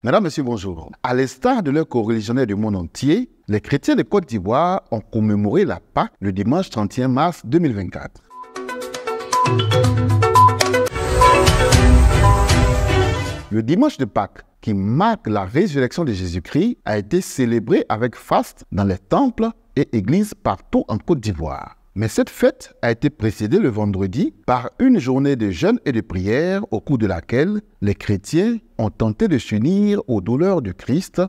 Mesdames, Messieurs, bonjour. À l'instar de leurs coreligionnaires du monde entier, les chrétiens de Côte d'Ivoire ont commémoré la Pâque le dimanche 31 mars 2024. Le dimanche de Pâques, qui marque la résurrection de Jésus-Christ, a été célébré avec faste dans les temples et églises partout en Côte d'Ivoire. Mais cette fête a été précédée le vendredi par une journée de jeûne et de prière au cours de laquelle les chrétiens ont tenté de s'unir aux douleurs du Christ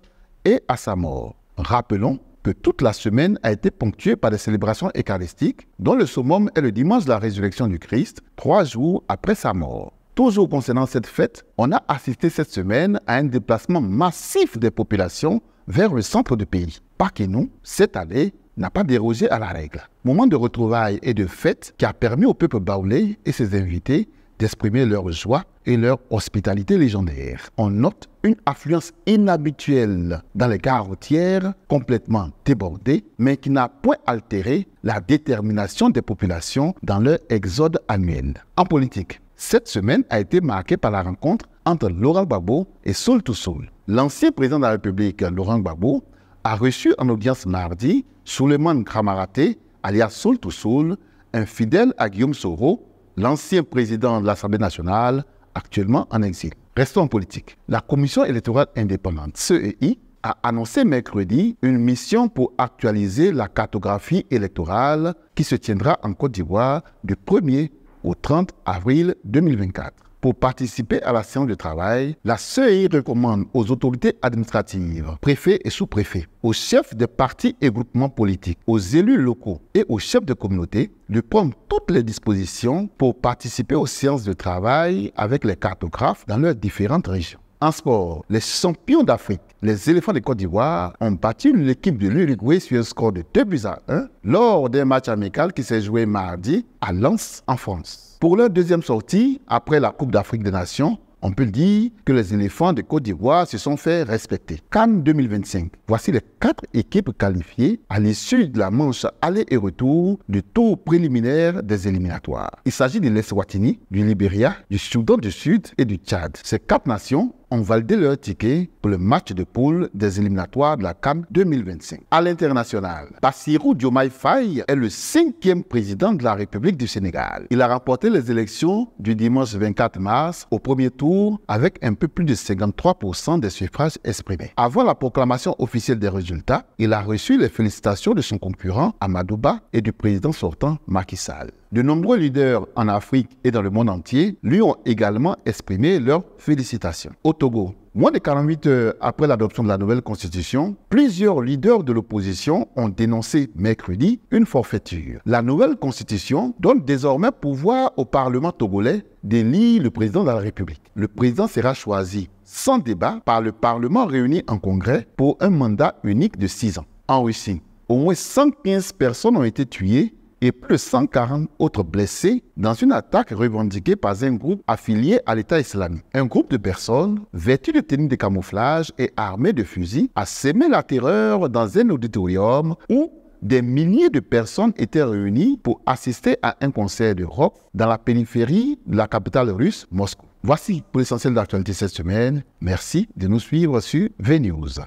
et à sa mort. Rappelons que toute la semaine a été ponctuée par des célébrations eucharistiques dont le summum est le dimanche de la résurrection du Christ, 3 jours après sa mort. Toujours concernant cette fête, on a assisté cette semaine à un déplacement massif des populations vers le centre du pays. Paquet-nous, cette année, n'a pas dérogé à la règle. Moment de retrouvailles et de fête qui a permis au peuple baoulé et ses invités d'exprimer leur joie et leur hospitalité légendaire. On note une affluence inhabituelle dans les gares routières, complètement débordées, mais qui n'a point altéré la détermination des populations dans leur exode annuel. En politique, cette semaine a été marquée par la rencontre entre Laurent Gbagbo et Saul Toussoul. L'ancien président de la République, Laurent Gbagbo, a reçu en audience mardi Souleymane Kramaraté, alias Saul Toussoul, un fidèle à Guillaume Soro, l'ancien président de l'Assemblée nationale, actuellement en exil. Restons en politique. La Commission électorale indépendante, CEI, a annoncé mercredi une mission pour actualiser la cartographie électorale qui se tiendra en Côte d'Ivoire du 1er au 30 avril 2024. Pour participer à la séance de travail, la CEI recommande aux autorités administratives, préfets et sous-préfets, aux chefs des partis et groupements politiques, aux élus locaux et aux chefs de communauté de prendre toutes les dispositions pour participer aux séances de travail avec les cartographes dans leurs différentes régions. En sport, les champions d'Afrique, les éléphants de Côte d'Ivoire, ont battu l'équipe de l'Uruguay sur un score de 2-1 lors d'un match amical qui s'est joué mardi à Lens, en France. Pour leur deuxième sortie, après la Coupe d'Afrique des Nations, on peut dire que les éléphants de Côte d'Ivoire se sont fait respecter. CAN 2025. Voici les 4 équipes qualifiées à l'issue de la manche aller et retour du tour préliminaire des éliminatoires. Il s'agit de l'Eswatini, du Libéria, du Soudan du Sud et du Tchad. Ces 4 nations ont validé leur ticket pour le match de poule des éliminatoires de la CAN 2025. À l'international, Bassirou Diomaye Faye est le 5e président de la République du Sénégal. Il a remporté les élections du dimanche 24 mars au premier tour avec un peu plus de 53% des suffrages exprimés. Avant la proclamation officielle des résultats, il a reçu les félicitations de son concurrent Amadou Ba et du président sortant Macky Sall. De nombreux leaders en Afrique et dans le monde entier lui ont également exprimé leurs félicitations. Au Togo, moins de 48 heures après l'adoption de la nouvelle constitution, plusieurs leaders de l'opposition ont dénoncé mercredi une forfaiture. La nouvelle constitution donne désormais pouvoir au Parlement togolais d'élire le président de la République. Le président sera choisi sans débat par le Parlement réuni en congrès pour un mandat unique de 6 ans. En Russie, au moins 115 personnes ont été tuées et plus de 140 autres blessés dans une attaque revendiquée par un groupe affilié à l'État islamique. Un groupe de personnes vêtues de tenues de camouflage et armées de fusils a sémé la terreur dans un auditorium où des milliers de personnes étaient réunies pour assister à un concert de rock dans la périphérie de la capitale russe, Moscou. Voici pour l'essentiel de l'actualité cette semaine. Merci de nous suivre sur VNews.